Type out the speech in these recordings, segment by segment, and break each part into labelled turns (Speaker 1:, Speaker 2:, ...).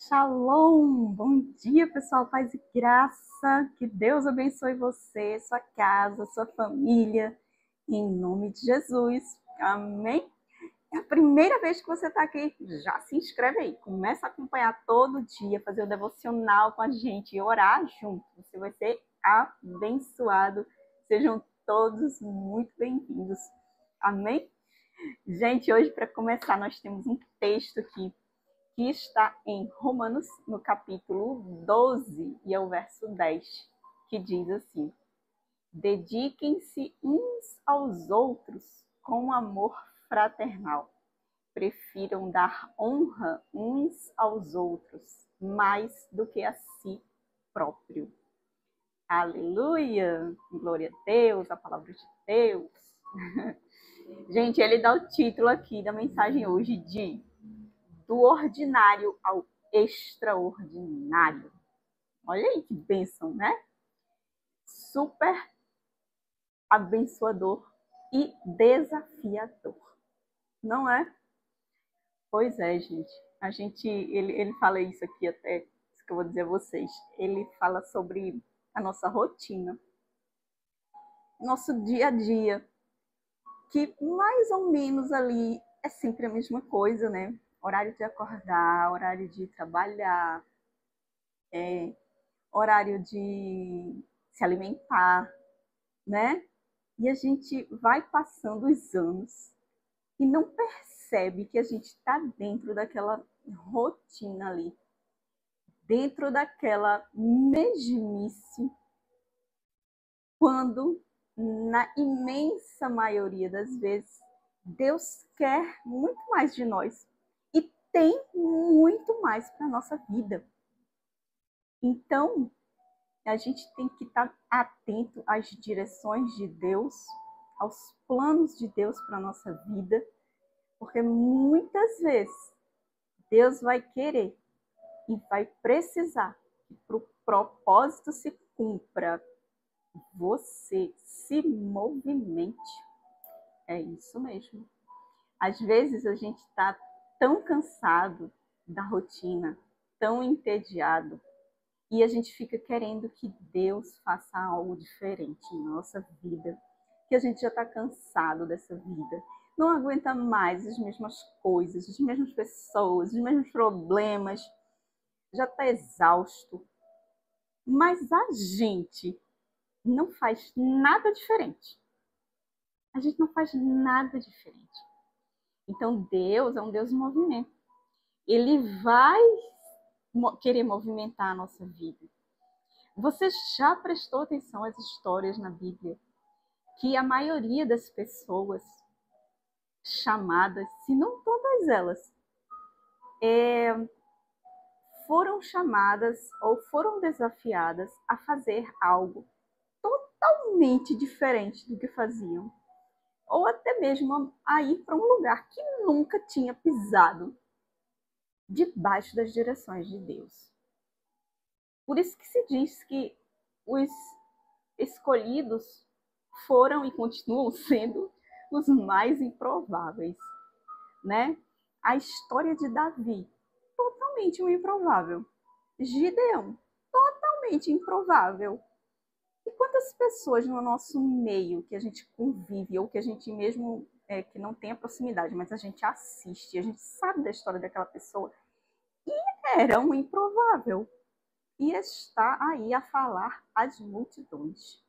Speaker 1: Shalom! Bom dia, pessoal. Paz e graça. Que Deus abençoe você, sua casa, sua família. Em nome de Jesus. Amém? É a primeira vez que você está aqui, já se inscreve aí. Começa a acompanhar todo dia, fazer o devocional com a gente e orar junto. Você vai ser abençoado. Sejam todos muito bem-vindos. Amém? Gente, hoje para começar, nós temos um texto aqui que está em Romanos, no capítulo 12, e é o verso 10, que diz assim: dediquem-se uns aos outros com amor fraternal. Prefiram dar honra uns aos outros mais do que a si próprio. Aleluia! Glória a Deus, a palavra de Deus. Gente, ele dá o título aqui da mensagem hoje de do ordinário ao extraordinário. Olha aí que bênção, né? Super abençoador e desafiador, não é? Pois é, gente. Ele fala isso aqui até, isso que eu vou dizer a vocês. Ele fala sobre a nossa rotina, nosso dia a dia, que mais ou menos ali é sempre a mesma coisa, né? Horário de acordar, horário de trabalhar, horário de se alimentar, né? E a gente vai passando os anos e não percebe que a gente está dentro daquela rotina ali, dentro daquela mesmice, quando, na imensa maioria das vezes, Deus quer muito mais de nós e tem muito mais para a nossa vida. Então, a gente tem que estar atento às direções de Deus, aos planos de Deus para a nossa vida, porque muitas vezes Deus vai querer e vai precisar que para o propósito se cumpra, você se movimente. É isso mesmo. Às vezes a gente está tão cansado da rotina, tão entediado, e a gente fica querendo que Deus faça algo diferente em nossa vida, que a gente já está cansado dessa vida, não aguenta mais as mesmas coisas, as mesmas pessoas, os mesmos problemas, já está exausto. Mas a gente não faz nada diferente. A gente não faz nada diferente. Então Deus é um Deus de movimento. Ele vai querer movimentar a nossa vida. Você já prestou atenção às histórias na Bíblia? Que a maioria das pessoas chamadas, se não todas elas, foram chamadas ou foram desafiadas a fazer algo totalmente diferente do que faziam. Ou até mesmo a ir para um lugar que nunca tinha pisado debaixo das direções de Deus. Por isso que se diz que os escolhidos foram e continuam sendo os mais improváveis, né? A história de Davi, totalmente um improvável. Gideão, totalmente improvável. E quantas pessoas no nosso meio que a gente convive, ou que a gente mesmo, que não tem a proximidade, mas a gente assiste, a gente sabe da história daquela pessoa, e era um improvável. E está aí a falar às multidões,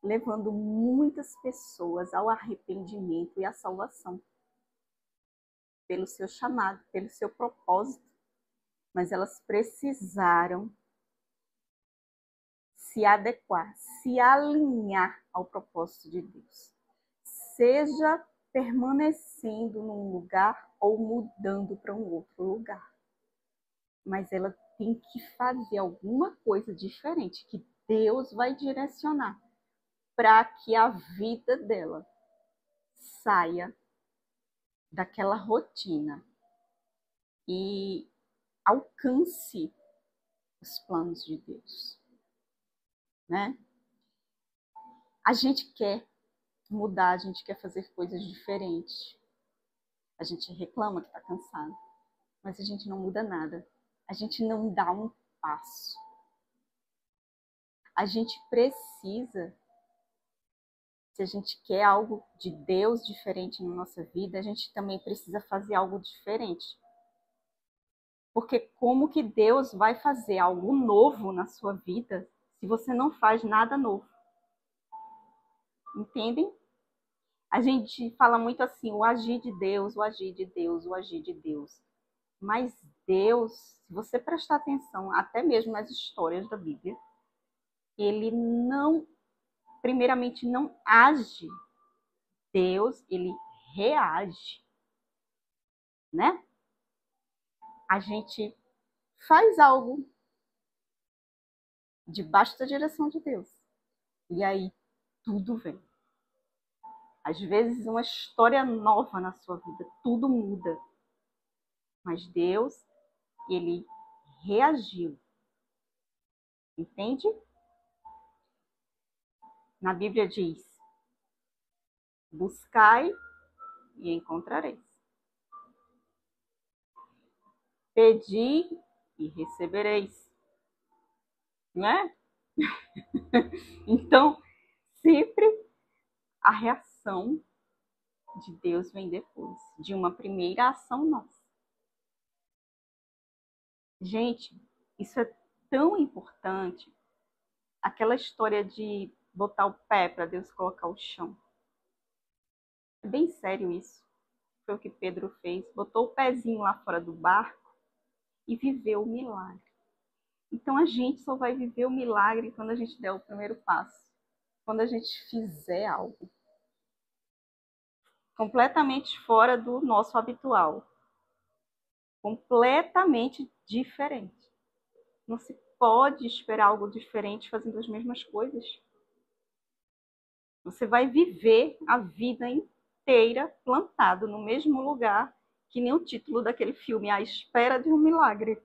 Speaker 1: levando muitas pessoas ao arrependimento e à salvação, pelo seu chamado, pelo seu propósito. Mas elas precisaram se adequar, se alinhar ao propósito de Deus. Seja permanecendo num lugar ou mudando para um outro lugar. Mas ela tem que fazer alguma coisa diferente, que Deus vai direcionar, para que a vida dela saia daquela rotina e alcance os planos de Deus, né? A gente quer mudar, a gente quer fazer coisas diferentes. A gente reclama que está cansado, mas a gente não muda nada. a gente não dá um passo. A gente precisa, se a gente quer algo de Deus diferente na nossa vida, a gente também precisa fazer algo diferente. Porque como que Deus vai fazer algo novo na sua vida se você não faz nada novo? Entendem? A gente fala muito assim, o agir de Deus, o agir de Deus, o agir de Deus. Mas Deus, se você prestar atenção, até mesmo nas histórias da Bíblia, ele não, primeiramente, não age. Deus, ele reage, né? A gente faz algo debaixo da direção de Deus. E aí tudo vem. Às vezes uma história nova na sua vida, tudo muda. Mas Deus, ele reagiu. Entende? Na Bíblia diz: buscai e encontrareis. Pedi e recebereis. Né? Então, sempre a reação de Deus vem depois de uma primeira ação nossa. Gente, isso é tão importante. Aquela história de botar o pé para Deus colocar o chão. É bem sério isso. Foi o que Pedro fez. Botou o pezinho lá fora do barco e viveu o milagre. Então a gente só vai viver o milagre quando a gente der o primeiro passo. Quando a gente fizer algo completamente fora do nosso habitual. Completamente diferente. Não se pode esperar algo diferente fazendo as mesmas coisas. Você vai viver a vida inteira plantado no mesmo lugar, que nem o título daquele filme, À Espera de um Milagre.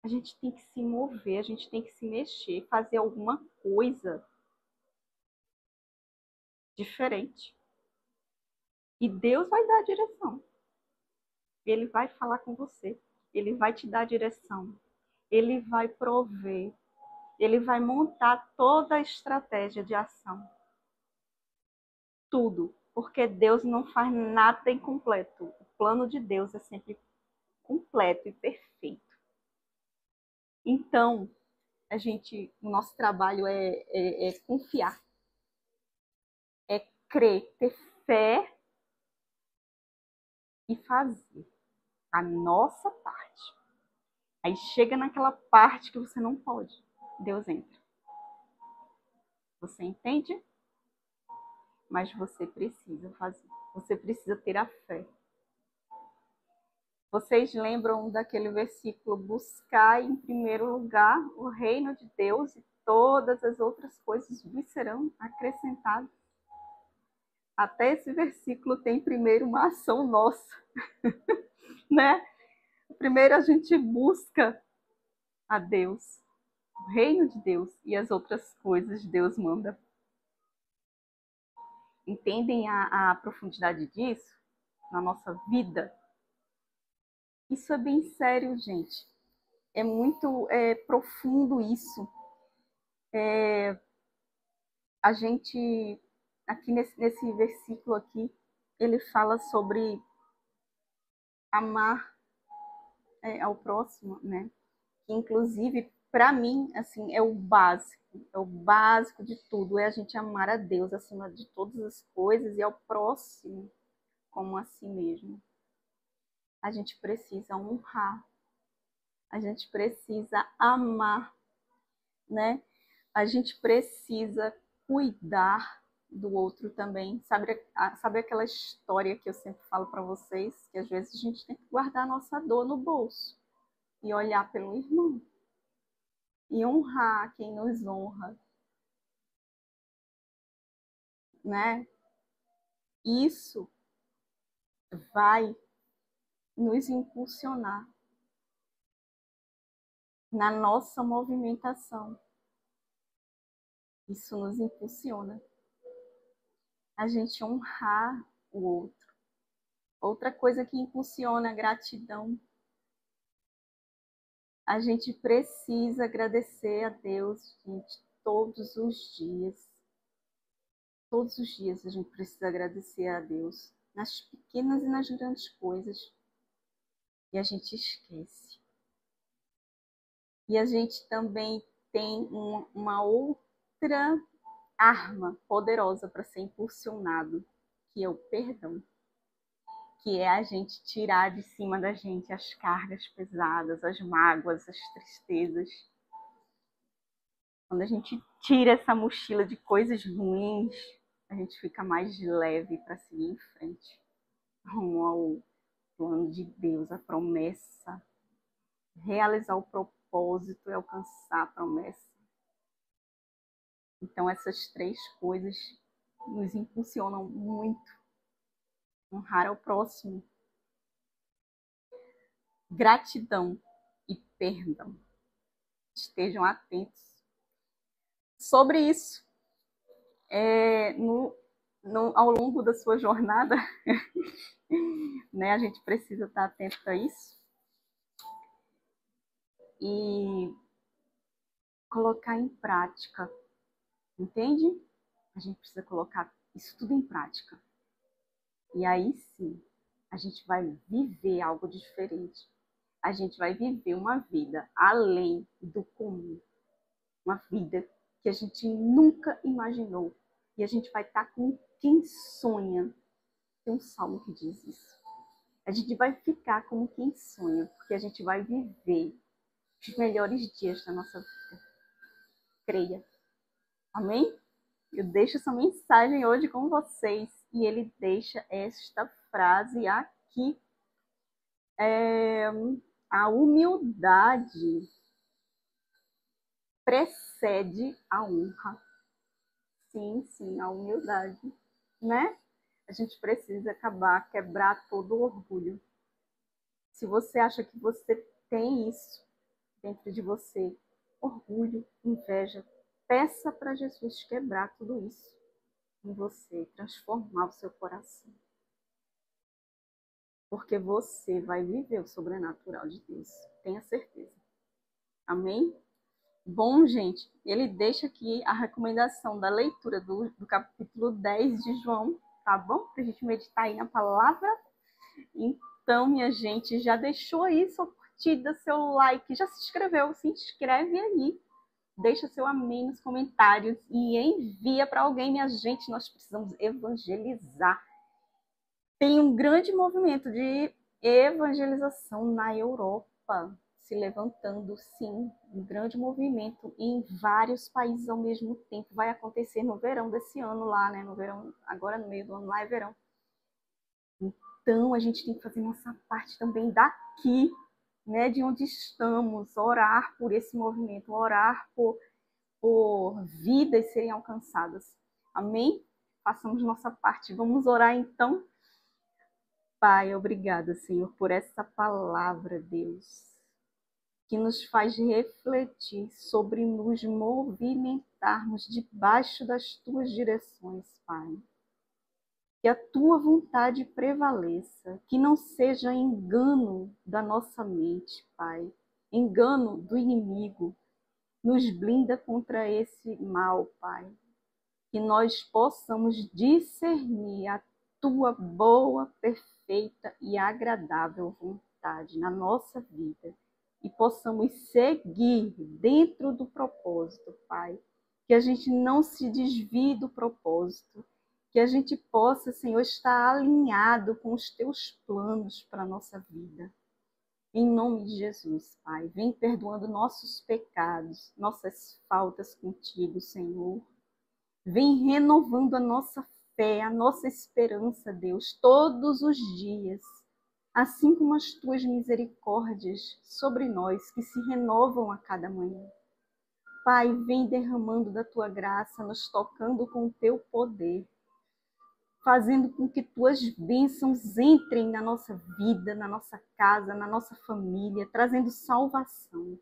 Speaker 1: A gente tem que se mover, a gente tem que se mexer, fazer alguma coisa diferente. E Deus vai dar a direção. Ele vai falar com você. Ele vai te dar a direção. Ele vai prover. Ele vai montar toda a estratégia de ação. Tudo. Porque Deus não faz nada incompleto. O plano de Deus é sempre completo e perfeito. Então, o nosso trabalho é confiar. É crer, ter fé e fazer a nossa parte. Aí chega naquela parte que você não pode. Deus entra. Você entende? Mas você precisa fazer. Você precisa ter a fé. Vocês lembram daquele versículo: buscai em primeiro lugar o reino de Deus e todas as outras coisas vos serão acrescentadas. Até esse versículo tem primeiro uma ação nossa, né? Primeiro a gente busca a Deus, o reino de Deus, e as outras coisas Deus manda. Entendem a profundidade disso na nossa vida? Isso é bem sério, gente. É muito profundo isso. A gente, aqui nesse versículo aqui, ele fala sobre amar ao próximo, né? Que, inclusive, para mim, assim, é o básico de tudo, é a gente amar a Deus acima de todas as coisas e ao próximo como a si mesmo. A gente precisa honrar, a gente precisa amar, né? A gente precisa cuidar do outro também. Sabe aquela história que eu sempre falo para vocês, que às vezes a gente tem que guardar a nossa dor no bolso e olhar pelo irmão e honrar quem nos honra, né? Isso vai nos impulsionar na nossa movimentação. Isso nos impulsiona a gente honrar o outro. Outra coisa que impulsiona a gratidão. A gente precisa agradecer a Deus, gente, todos os dias. Todos os dias a gente precisa agradecer a Deus, nas pequenas e nas grandes coisas. E a gente esquece. E a gente também tem uma outra arma poderosa para ser impulsionado, que é o perdão. Que é a gente tirar de cima da gente as cargas pesadas, as mágoas, as tristezas. Quando a gente tira essa mochila de coisas ruins, a gente fica mais leve para seguir em frente. Rumo ao plano de Deus, a promessa. Realizar o propósito e alcançar a promessa. Então, essas três coisas nos impulsionam muito. Honrar ao próximo, gratidão e perdão. Estejam atentos sobre isso. Ao longo da sua jornada, né, a gente precisa estar atento a isso e colocar em prática, entende? A gente precisa colocar isso tudo em prática. E aí sim, a gente vai viver algo diferente. A gente vai viver uma vida além do comum. Uma vida que a gente nunca imaginou. E a gente vai estar com quem sonha. Tem um salmo que diz isso. A gente vai ficar como quem sonha, porque a gente vai viver os melhores dias da nossa vida. Creia. Amém? Eu deixo essa mensagem hoje com vocês. E ele deixa esta frase aqui. A humildade precede a honra. Sim, a humildade, né? A gente precisa quebrar todo o orgulho. Se você acha que você tem isso dentro de você, orgulho, inveja, peça para Jesus quebrar tudo isso em você, transformar o seu coração. Porque você vai viver o sobrenatural de Deus, tenha certeza. Amém? Bom, gente, ele deixa aqui a recomendação da leitura do capítulo 10 de João, tá bom? Pra gente meditar aí na palavra. Então, minha gente, já deixou aí sua curtida, seu like, já se inscreveu? Se inscreve aí. Deixa seu amém nos comentários e envia para alguém, minha gente. Nós precisamos evangelizar. Tem um grande movimento de evangelização na Europa se levantando, sim, um grande movimento em vários países ao mesmo tempo. Vai acontecer no verão desse ano lá, né? No verão, agora no meio do ano lá é verão. Então a gente tem que fazer nossa parte também daqui, né? De onde estamos, orar por esse movimento, orar por vidas serem alcançadas. Amém? Façamos nossa parte. Vamos orar então. Pai, obrigada, Senhor, por essa palavra, Deus, que nos faz refletir sobre nos movimentarmos debaixo das tuas direções, Pai. Que a tua vontade prevaleça, que não seja engano da nossa mente, Pai, engano do inimigo. Nos blinda contra esse mal, Pai. Que nós possamos discernir a tua boa, perfeita e agradável vontade na nossa vida e possamos seguir dentro do propósito, Pai. Que a gente não se desvie do propósito, que a gente possa, Senhor, estar alinhado com os teus planos para a nossa vida. Em nome de Jesus, Pai, vem perdoando nossos pecados, nossas faltas contigo, Senhor. Vem renovando a nossa fé, a nossa esperança, Deus, todos os dias. Assim como as tuas misericórdias sobre nós, que se renovam a cada manhã. Pai, vem derramando da tua graça, nos tocando com o teu poder, fazendo com que tuas bênçãos entrem na nossa vida, na nossa casa, na nossa família, trazendo salvação.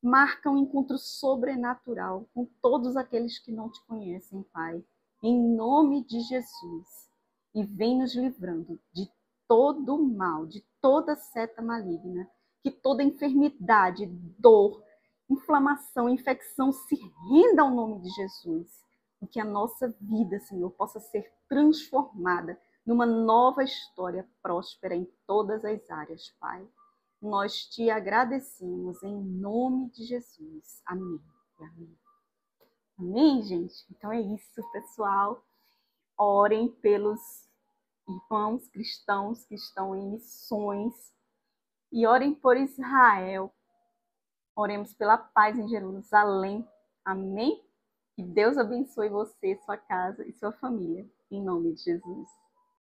Speaker 1: Marca um encontro sobrenatural com todos aqueles que não te conhecem, Pai. Em nome de Jesus. E vem nos livrando de todo o mal, de toda seta maligna. que toda enfermidade, dor, inflamação, infecção se renda ao nome de Jesus. E que a nossa vida, Senhor, possa ser transformada numa nova história próspera em todas as áreas, Pai. Nós te agradecemos em nome de Jesus. Amém. Amém. Amém, gente? Então é isso, pessoal. Orem pelos irmãos cristãos que estão em missões e orem por Israel. Oremos pela paz em Jerusalém. Amém? Que Deus abençoe você, sua casa e sua família. Em nome de Jesus.